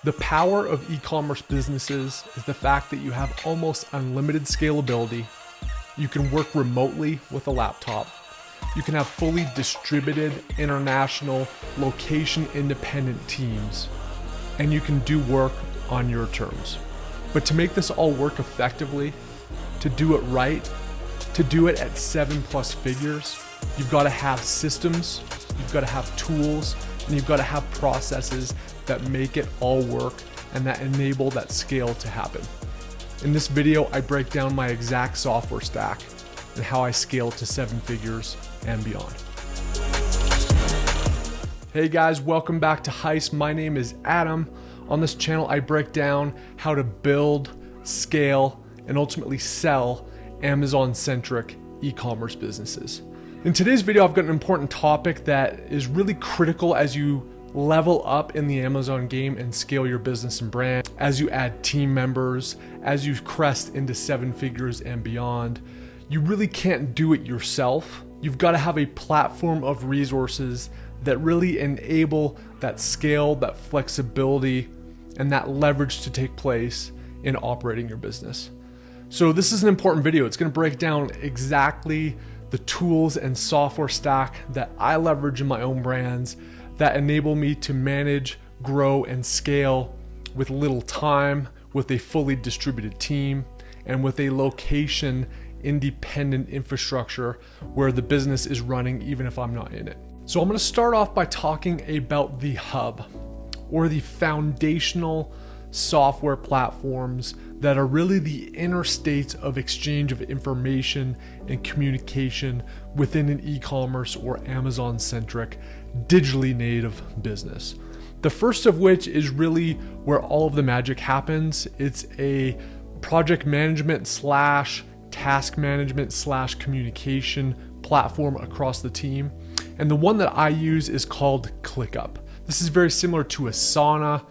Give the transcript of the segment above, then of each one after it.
The power of e-commerce businesses is the fact that you have almost unlimited scalability. You can work remotely with a laptop. You can have fully distributed international location independent teams, and you can do work on your terms. But to make this all work effectively, to do it right, to do it at 7+ figures, you've got to have systems, you've got to have tools, and you've got to have processes that make it all work and that enable that scale to happen. In this video, I break down my exact software stack and how I scale to 7 figures and beyond. Hey guys, welcome back to Heist. My name is Adam. On this channel, I break down how to build, scale, and ultimately sell Amazon-centric e-commerce businesses. In today's video, I've got an important topic that is really critical as you level up in the Amazon game and scale your business and brand, as you add team members, as you crest into 7 figures and beyond. You really can't do it yourself. You've got to have a platform of resources that really enable that scale, that flexibility, and that leverage to take place in operating your business. So this is an important video. It's going to break down exactly the tools and software stack that I leverage in my own brands that enable me to manage, grow, and scale with little time, with a fully distributed team, and with a location independent infrastructure where the business is running even if I'm not in it. So I'm going to start off by talking about the hub, or the foundational software platforms that are really the inner states of exchange of information and communication within an e-commerce or Amazon-centric, digitally native business. The first of which is really where all of the magic happens. It's a project management / task management / communication platform across the team. And the one that I use is called ClickUp. This is very similar to Asana,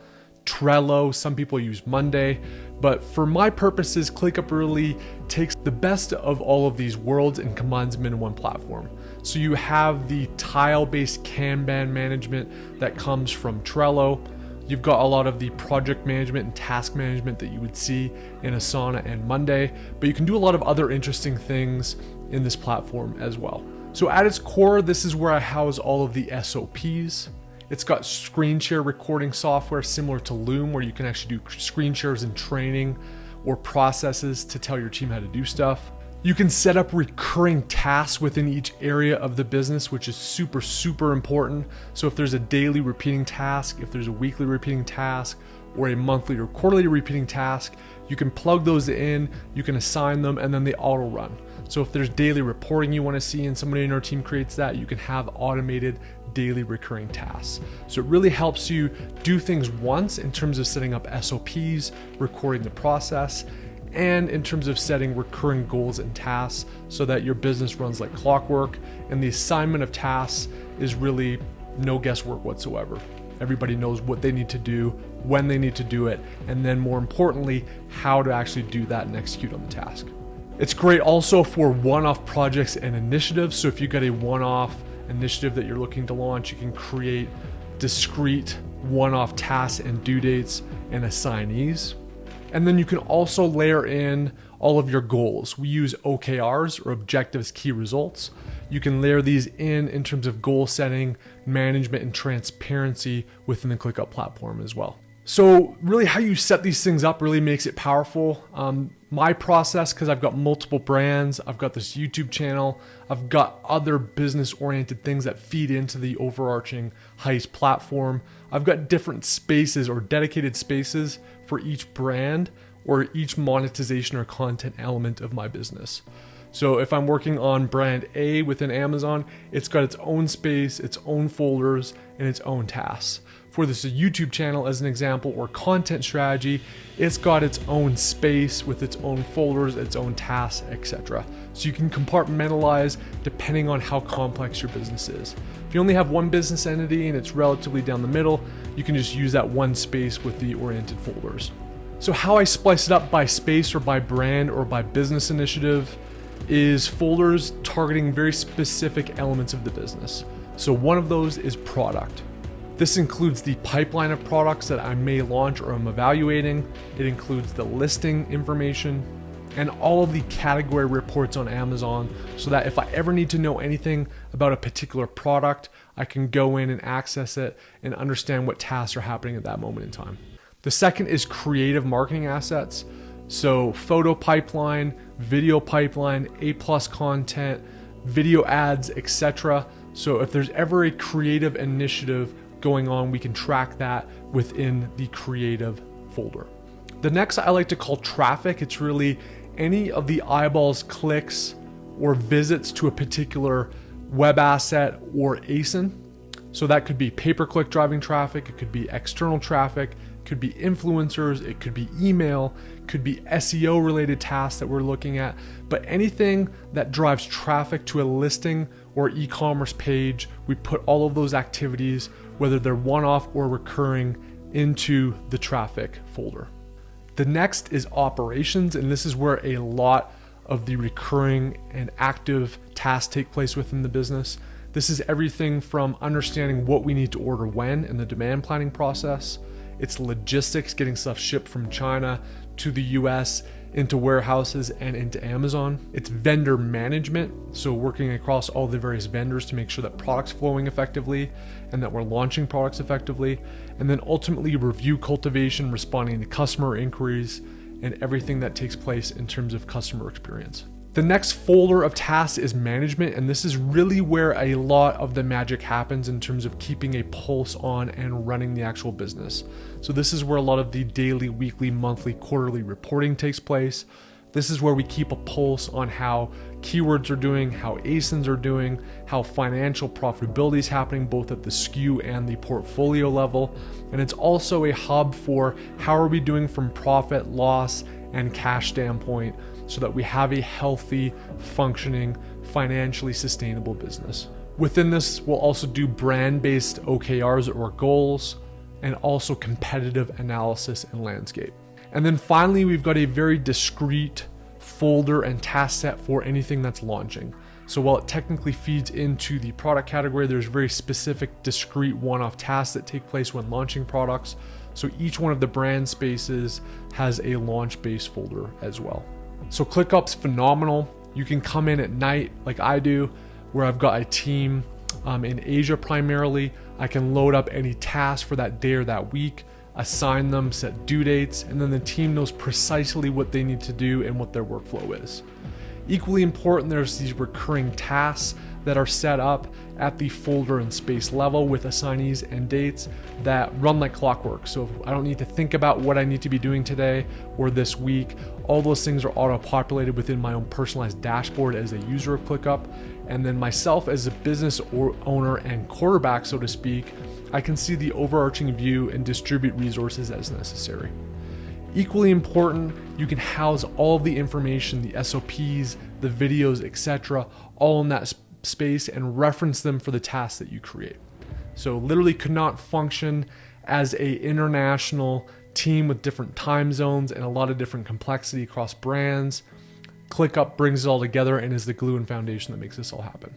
Trello, some people use Monday, but for my purposes, ClickUp really takes the best of all of these worlds and combines them in one platform. So you have the tile-based Kanban management that comes from Trello. You've got a lot of the project management and task management that you would see in Asana and Monday, but you can do a lot of other interesting things in this platform as well. So at its core, this is where I house all of the SOPs. It's got screen share recording software similar to Loom, where you can actually do screen shares and training or processes to tell your team how to do stuff. You can set up recurring tasks within each area of the business, which is super important. So if there's a daily repeating task, if there's a weekly repeating task, or a monthly or quarterly repeating task, you can plug those in, you can assign them, and then they auto run. So if there's daily reporting you want to see and somebody in our team creates that, you can have automated daily recurring tasks. So it really helps you do things once in terms of setting up SOPs, recording the process, and in terms of setting recurring goals and tasks so that your business runs like clockwork, and the assignment of tasks is really no guesswork whatsoever. Everybody knows what they need to do, when they need to do it, and then more importantly, how to actually do that and execute on the task. It's great also for one-off projects and initiatives. So if you've got a one-off initiative that you're looking to launch, you can create discrete one-off tasks and due dates and assignees. And then you can also layer in all of your goals. We use OKRs, or objectives key results. You can layer these in terms of goal setting, management, and transparency within the ClickUp platform as well. So really how you set these things up really makes it powerful. My process, because I've got multiple brands, I've got this YouTube channel, I've got other business-oriented things that feed into the overarching Heist platform. I've got different spaces or dedicated spaces for each brand or each monetization or content element of my business. So if I'm working on brand A within Amazon, it's got its own space, its own folders, and its own tasks. For this YouTube channel, as an example, or content strategy, it's got its own space with its own folders, its own tasks, etc. So you can compartmentalize depending on how complex your business is. If you only have one business entity and it's relatively down the middle, you can just use that one space with the oriented folders. So how I splice it up by space or by brand or by business initiative is folders targeting very specific elements of the business. So one of those is product. This includes the pipeline of products that I may launch or am evaluating. It includes the listing information and all of the category reports on Amazon, so that if I ever need to know anything about a particular product, I can go in and access it and understand what tasks are happening at that moment in time. The second is creative marketing assets. So photo pipeline, video pipeline, A+ content, video ads, etc. So if there's ever a creative initiative going on, we can track that within the creative folder. The next I like to call traffic. It's really any of the eyeballs, clicks, or visits to a particular web asset or ASIN. So that could be pay-per-click driving traffic, it could be external traffic, it could be influencers, it could be email, it could be SEO related tasks that we're looking at, but anything that drives traffic to a listing or e-commerce page, we put all of those activities, whether they're one-off or recurring, into the traffic folder. The next is operations, and this is where a lot of the recurring and active tasks take place within the business. This is everything from understanding what we need to order when in the demand planning process. It's logistics, getting stuff shipped from China to the US, into warehouses and into Amazon. It's vendor management, so working across all the various vendors to make sure that products flowing effectively and that we're launching products effectively. And then ultimately review cultivation, responding to customer inquiries, and everything that takes place in terms of customer experience. The next folder of tasks is management, and this is really where a lot of the magic happens in terms of keeping a pulse on and running the actual business. So this is where a lot of the daily, weekly, monthly, quarterly reporting takes place. This is where we keep a pulse on how keywords are doing, how ASINs are doing, how financial profitability is happening both at the SKU and the portfolio level. And it's also a hub for how are we doing from profit, loss, and cash standpoint, so that we have a healthy, functioning, financially sustainable business. Within this, we'll also do brand-based OKRs or goals, and also competitive analysis and landscape. And then finally, we've got a very discrete folder and task set for anything that's launching. So while it technically feeds into the product category, there's very specific, discrete one-off tasks that take place when launching products. So each one of the brand spaces has a launch-based folder as well. So ClickUp's phenomenal. You can come in at night like I do, where I've got a team in Asia primarily. I can load up any task for that day or that week, assign them, set due dates, and then the team knows precisely what they need to do and what their workflow is. Equally important, there's these recurring tasks that are set up at the folder and space level with assignees and dates that run like clockwork. So if I don't need to think about what I need to be doing today or this week, all those things are auto-populated within my own personalized dashboard as a user of ClickUp. And then myself as a business owner and quarterback, so to speak, I can see the overarching view and distribute resources as necessary. Equally important, you can house all of the information, the SOPs, the videos, etc., all in that space and reference them for the tasks that you create. So literally could not function as an international team with different time zones and a lot of different complexity across brands. ClickUp brings it all together and is the glue and foundation that makes this all happen.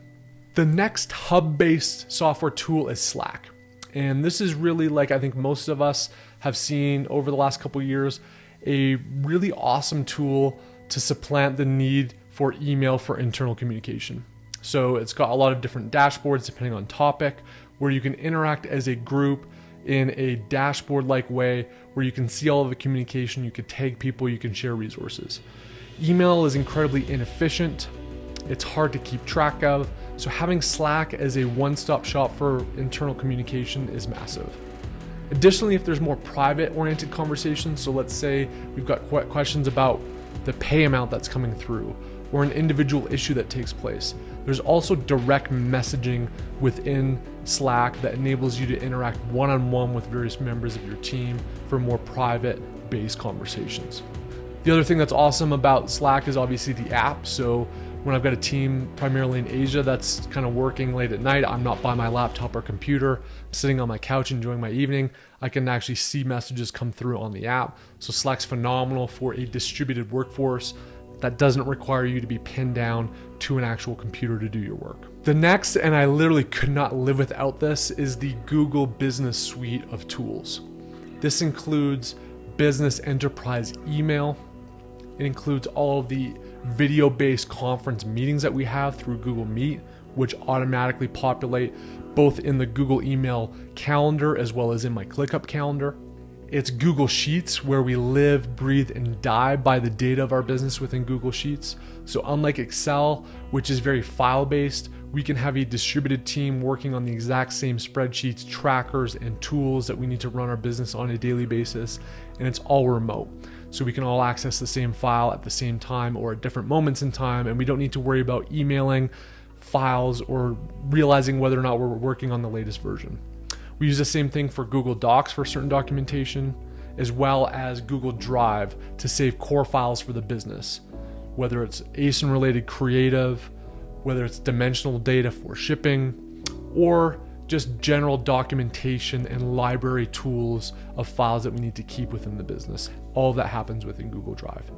The next hub-based software tool is Slack. And this is really, like I think most of us have seen over the last couple of years, a really awesome tool to supplant the need for email for internal communication. So it's got a lot of different dashboards depending on topic, where you can interact as a group in a dashboard-like way where you can see all of the communication, you can tag people, you can share resources. Email is incredibly inefficient. It's hard to keep track of. So having Slack as a one-stop shop for internal communication is massive. Additionally, if there's more private-oriented conversations, so let's say we've got questions about the pay amount that's coming through or an individual issue that takes place, there's also direct messaging within Slack that enables you to interact one-on-one with various members of your team for more private-based conversations. The other thing that's awesome about Slack is obviously the app. So when I've got a team primarily in Asia that's kind of working late at night, I'm not by my laptop or computer, I'm sitting on my couch enjoying my evening, I can actually see messages come through on the app. So Slack's phenomenal for a distributed workforce, that doesn't require you to be pinned down to an actual computer to do your work. The next, and I literally could not live without this, is the Google Business Suite of tools. This includes business enterprise email. It includes all of the video-based conference meetings that we have through Google Meet, which automatically populate both in the Google email calendar as well as in my ClickUp calendar. It's Google Sheets, where we live, breathe, and die by the data of our business within Google Sheets. So unlike Excel, which is very file-based, we can have a distributed team working on the exact same spreadsheets, trackers, and tools that we need to run our business on a daily basis, and it's all remote. So we can all access the same file at the same time or at different moments in time, and we don't need to worry about emailing files or realizing whether or not we're working on the latest version. We use the same thing for Google Docs for certain documentation, as well as Google Drive to save core files for the business, whether it's ASIN related creative, whether it's dimensional data for shipping, or just general documentation and library tools of files that we need to keep within the business. All of that happens within Google Drive.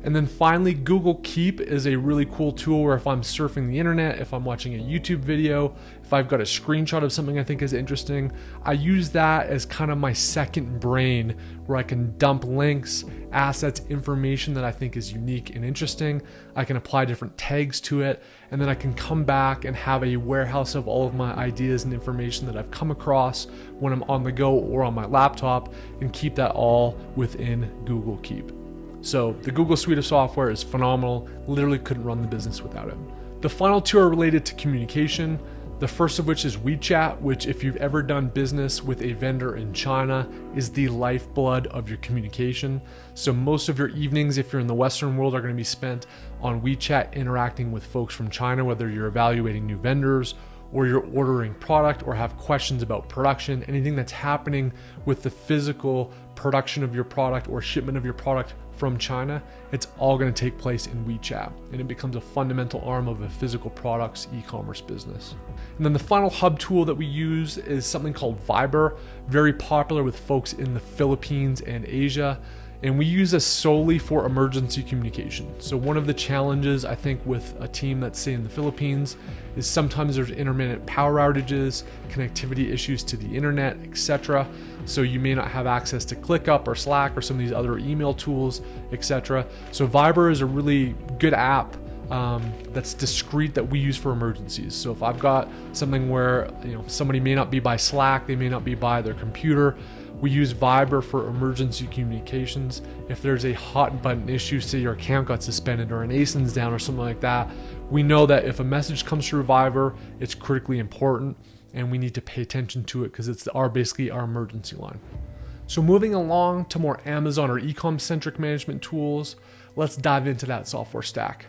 And then finally, Google Keep is a really cool tool where if I'm surfing the internet, if I'm watching a YouTube video, if I've got a screenshot of something I think is interesting, I use that as kind of my second brain where I can dump links, assets, information that I think is unique and interesting. I can apply different tags to it, and then I can come back and have a warehouse of all of my ideas and information that I've come across when I'm on the go or on my laptop, and keep that all within Google Keep. So the Google suite of software is phenomenal. Literally couldn't run the business without it. The final two are related to communication. The first of which is WeChat, which if you've ever done business with a vendor in China is the lifeblood of your communication. So most of your evenings, if you're in the Western world, are going to be spent on WeChat interacting with folks from China, whether you're evaluating new vendors or you're ordering product or have questions about production, anything that's happening with the physical production of your product or shipment of your product from China, it's all going to take place in WeChat, and it becomes a fundamental arm of a physical products e-commerce business. And then the final hub tool that we use is something called Viber, very popular with folks in the Philippines and Asia. And we use this solely for emergency communication. So one of the challenges I think with a team that's say in the Philippines is sometimes there's intermittent power outages, connectivity issues to the internet, etc. So you may not have access to ClickUp or Slack or some of these other email tools, etc. So Viber is a really good app that's discrete that we use for emergencies. So if I've got something where somebody may not be by Slack, they may not be by their computer, we use Viber for emergency communications. If there's a hot button issue, say your account got suspended or an ASIN's down or something like that, we know that if a message comes through Viber, it's critically important and we need to pay attention to it because it's basically our emergency line. So moving along to more Amazon or e-com centric management tools, let's dive into that software stack.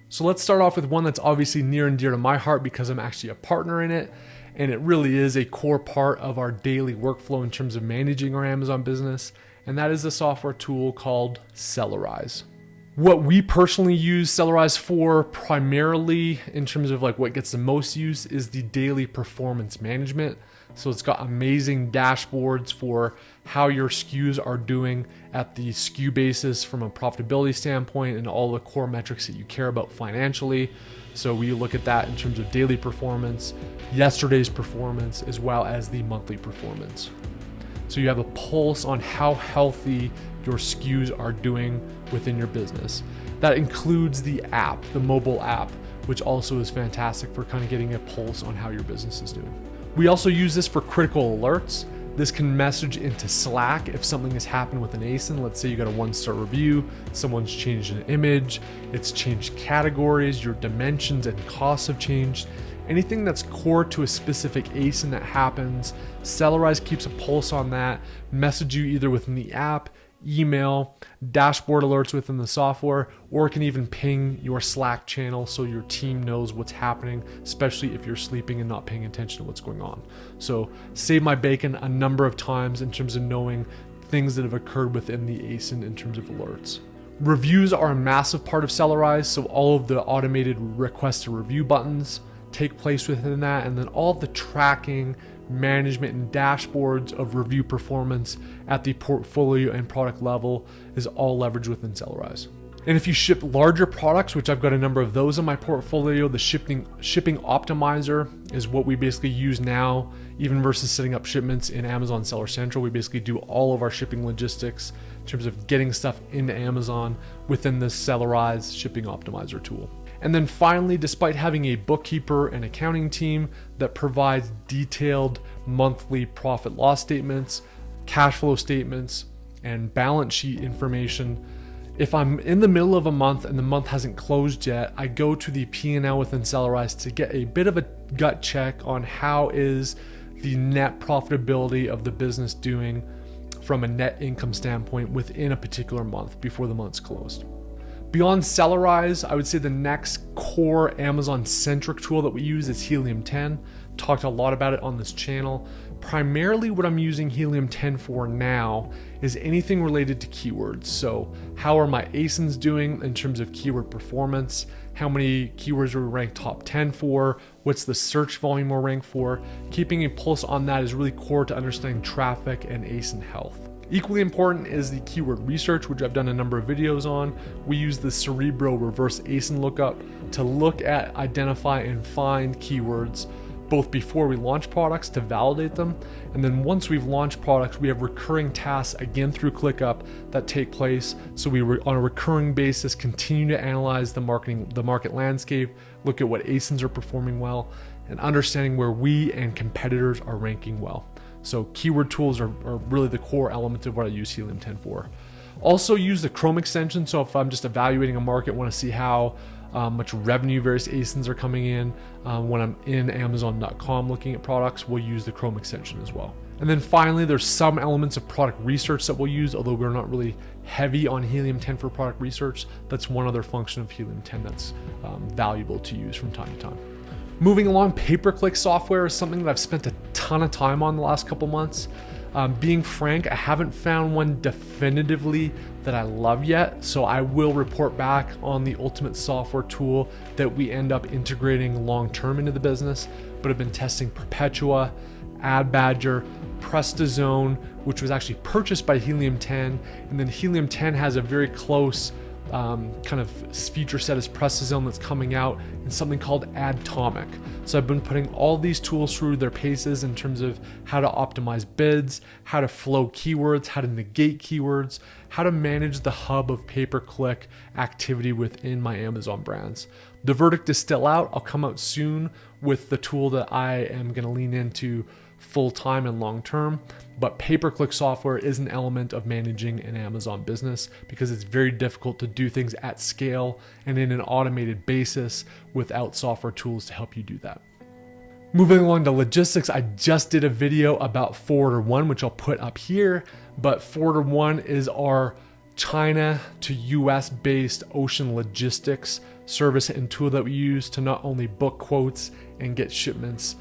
So let's start off with one that's obviously near and dear to my heart because I'm actually a partner in it. And it really is a core part of our daily workflow in terms of managing our Amazon business. And that is a software tool called SELLERISE. What we personally use SELLERISE for primarily in terms of what gets the most use is the daily performance management. So it's got amazing dashboards for how your SKUs are doing at the SKU basis from a profitability standpoint and all the core metrics that you care about financially. So we look at that in terms of daily performance, yesterday's performance, as well as the monthly performance. So you have a pulse on how healthy your SKUs are doing within your business. That includes the app, the mobile app, which also is fantastic for kind of getting a pulse on how your business is doing. We also use this for critical alerts. This can message into Slack if something has happened with an ASIN. Let's say you got a 1-star review, someone's changed an image, it's changed categories, your dimensions and costs have changed. Anything that's core to a specific ASIN that happens, SELLERISE keeps a pulse on that, message you either within the app, email, dashboard alerts within the software, or it can even ping your Slack channel so your team knows what's happening, especially if you're sleeping and not paying attention to what's going on. So save my bacon a number of times in terms of knowing things that have occurred within the ASIN in terms of alerts. Reviews are a massive part of SELLERISE, so all of the automated request to review buttons take place within that, and then all of the tracking, management, and dashboards of review performance at the portfolio and product level is all leveraged within SELLERISE. And if you ship larger products, which I've got a number of those in my portfolio, the shipping optimizer is what we basically use now, even versus setting up shipments in Amazon Seller Central. We basically do all of our shipping logistics in terms of getting stuff into Amazon within the SELLERISE shipping optimizer tool. And then finally, despite having a bookkeeper and accounting team that provides detailed monthly profit loss statements, cash flow statements, and balance sheet information, if I'm in the middle of a month and the month hasn't closed yet, I go to the P&L within SELLERISE to get a bit of a gut check on how is the net profitability of the business doing from a net income standpoint within a particular month before the month's closed. Beyond SELLERISE, I would say the next core Amazon-centric tool that we use is HELIUM 10. Talked a lot about it on this channel. Primarily what I'm using HELIUM 10 for now is anything related to keywords. So how are my ASINs doing in terms of keyword performance? How many keywords are we ranked top 10 for? What's the search volume we're ranked for? Keeping a pulse on that is really core to understanding traffic and ASIN health. Equally important is the keyword research, which I've done a number of videos on. We use the Cerebro reverse ASIN lookup to look at, identify, and find keywords both before we launch products to validate them, and then once we've launched products, we have recurring tasks again through ClickUp that take place. So we on a recurring basis continue to analyze the market landscape, look at what ASINs are performing well, and understanding where we and competitors are ranking well. So keyword tools are really the core element of what I use HELIUM 10 for. Also use the Chrome extension. So if I'm just evaluating a market, want to see how much revenue various ASINs are coming in, when I'm in Amazon.com looking at products, we'll use the Chrome extension as well. And then finally, there's some elements of product research that we'll use, although we're not really heavy on HELIUM 10 for product research. That's one other function of HELIUM 10 that's valuable to use from time to time. Moving along, pay-per-click software is something that I've spent a ton of time on the last couple months. Being frank, I haven't found one definitively that I love yet, so I will report back on the ultimate software tool that we end up integrating long-term into the business, but I've been testing Perpetua, AdBadger, PrestaZone, which was actually purchased by HELIUM 10, and then HELIUM 10 has a very close kind of feature set as PrestaZone that's coming out, and something called Adtomic. So I've been putting all these tools through their paces in terms of how to optimize bids, how to flow keywords, how to negate keywords, how to manage the hub of pay-per-click activity within my Amazon brands. The verdict is still out. I'll come out soon with the tool that I am going to lean into full-time and long-term, but pay-per-click software is an element of managing an Amazon business because it's very difficult to do things at scale and in an automated basis without software tools to help you do that. Moving along to logistics, I just did a video about Forwarder One, which I'll put up here, but Forwarder One is our China to US based ocean logistics service and tool that we use to not only book quotes and get shipments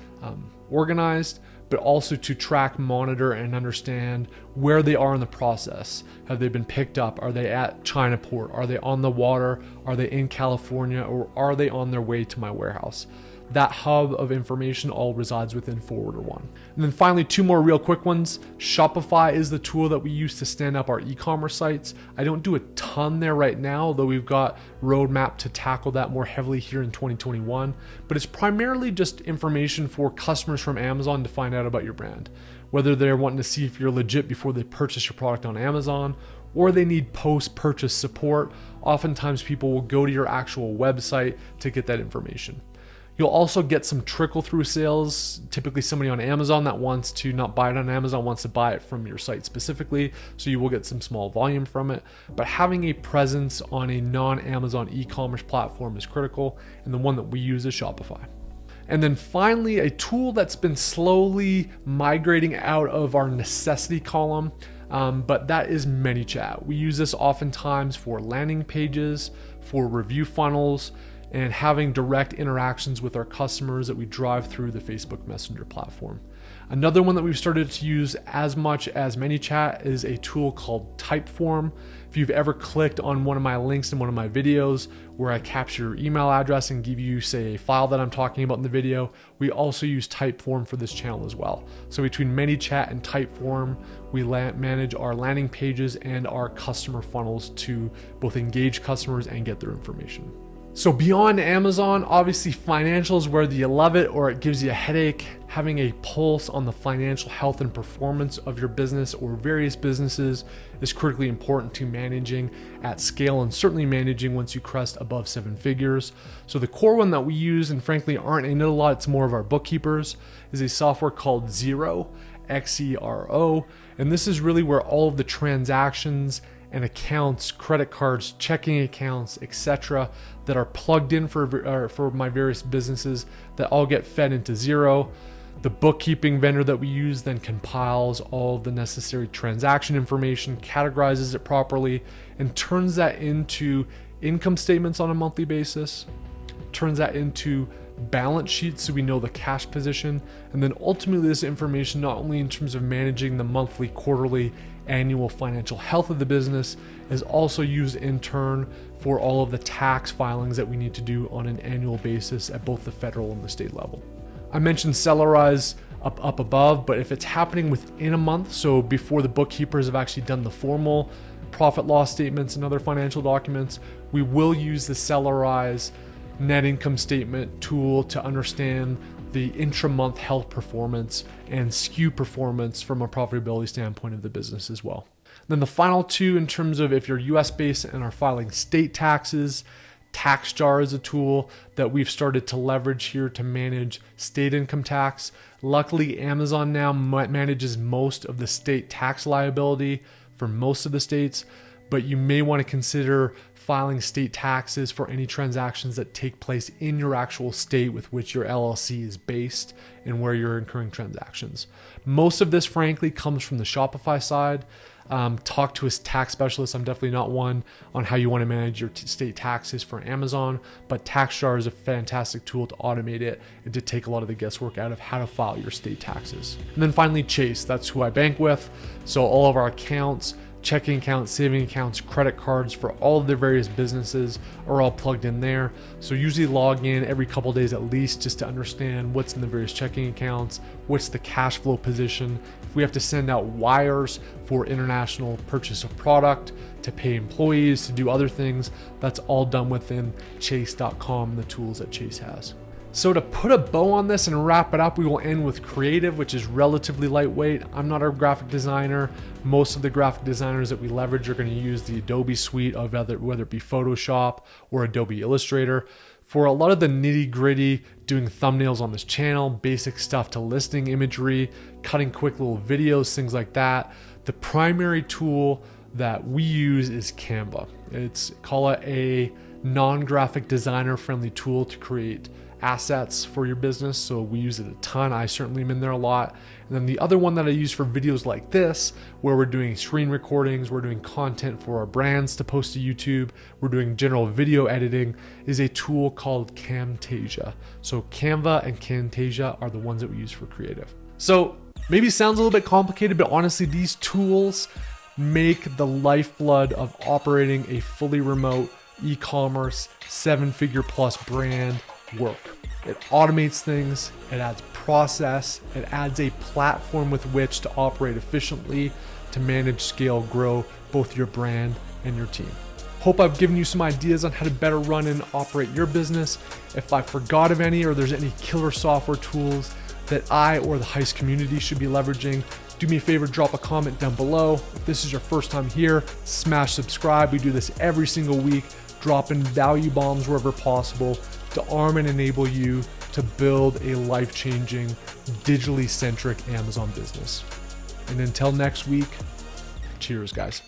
organized, but also to track, monitor, and understand where they are in the process. Have they been picked up? Are they at China port? Are they on the water? Are they in California? Or are they on their way to my warehouse? That hub of information all resides within Forwarder One. And then finally, two more real quick ones. Shopify is the tool that we use to stand up our e-commerce sites. I don't do a ton there right now, though we've got roadmap to tackle that more heavily here in 2021. But it's primarily just information for customers from Amazon to find out about your brand. Whether they're wanting to see if you're legit before they purchase your product on Amazon, or they need post-purchase support. Oftentimes people will go to your actual website to get that information. You'll also get some trickle-through sales, typically somebody on Amazon that wants to not buy it on Amazon, wants to buy it from your site specifically, so you will get some small volume from it. But having a presence on a non-Amazon e-commerce platform is critical, and the one that we use is Shopify. And then finally, a tool that's been slowly migrating out of our necessity column, but that is MANYCHAT. We use this oftentimes for landing pages, for review funnels, and having direct interactions with our customers that we drive through the Facebook Messenger platform. Another one that we've started to use as much as MANYCHAT is a tool called TYPEFORM. If you've ever clicked on one of my links in one of my videos where I capture your email address and give you, say, a file that I'm talking about in the video, we also use TYPEFORM for this channel as well. So between MANYCHAT and TYPEFORM, we manage our landing pages and our customer funnels to both engage customers and get their information. So beyond Amazon, obviously financials, whether you love it or it gives you a headache, having a pulse on the financial health and performance of your business or various businesses is critically important to managing at scale, and certainly managing once you crest above 7 figures. So the core one that we use, and frankly aren't in it a lot, it's more of our bookkeepers, is a software called XERO, XERO. And this is really where all of the transactions and accounts, credit cards, checking accounts, etc., that are plugged in for my various businesses that all get fed into XERO. The bookkeeping vendor that we use then compiles all of the necessary transaction information, categorizes it properly, and turns that into income statements on a monthly basis, turns that into balance sheets so we know the cash position, and then ultimately this information, not only in terms of managing the monthly, quarterly, annual financial health of the business, is also used in turn for all of the tax filings that we need to do on an annual basis at both the federal and the state level. I mentioned SELLERISE up above, but if it's happening within a month, so before the bookkeepers have actually done the formal profit loss statements and other financial documents, we will use the SELLERISE net income statement tool to understand the intra-month health performance and SKU performance from a profitability standpoint of the business as well. Then the final two, in terms of if you're US based and are filing state taxes, TAXJAR is a tool that we've started to leverage here to manage state income tax. Luckily, Amazon now manages most of the state tax liability for most of the states, but you may want to consider filing state taxes for any transactions that take place in your actual state with which your LLC is based and where you're incurring transactions. Most of this, frankly, comes from the Shopify side. Talk to a tax specialist. I'm definitely not one on how you want to manage your state taxes for Amazon, but TAXJAR is a fantastic tool to automate it and to take a lot of the guesswork out of how to file your state taxes. And then finally, Chase. That's who I bank with. So all of our accounts, checking accounts, saving accounts, credit cards for all of their various businesses are all plugged in there. So usually log in every couple of days at least just to understand what's in the various checking accounts, what's the cash flow position. If we have to send out wires for international purchase of product, to pay employees, to do other things, that's all done within chase.com and the tools that Chase has. So to put a bow on this and wrap it up, we will end with creative, which is relatively lightweight. I'm not a graphic designer. Most of the graphic designers that we leverage are going to use the Adobe suite of whether it be Photoshop or Adobe Illustrator. For a lot of the nitty gritty, doing thumbnails on this channel, basic stuff to listing imagery, cutting quick little videos, things like that, the primary tool that we use is Canva. Call it a non-graphic designer friendly tool to create assets for your business. So we use it a ton. I certainly am in there a lot. And then the other one that I use for videos like this, where we're doing screen recordings, we're doing content for our brands to post to YouTube, we're doing general video editing, is a tool called Camtasia. So Canva and Camtasia are the ones that we use for creative. So maybe it sounds a little bit complicated, but honestly, these tools make the lifeblood of operating a fully remote e-commerce 7-figure plus brand work. It automates things, it adds process, it adds a platform with which to operate efficiently, to manage, scale, grow both your brand and your team. Hope I've given you some ideas on how to better run and operate your business. If I forgot of any, or there's any killer software tools that I or the Heist community should be leveraging, do me a favor, drop a comment down below. If this is your first time here, smash subscribe. We do this every single week, dropping value bombs wherever possible to arm and enable you to build a life-changing, digitally centric Amazon business. And until next week, cheers, guys.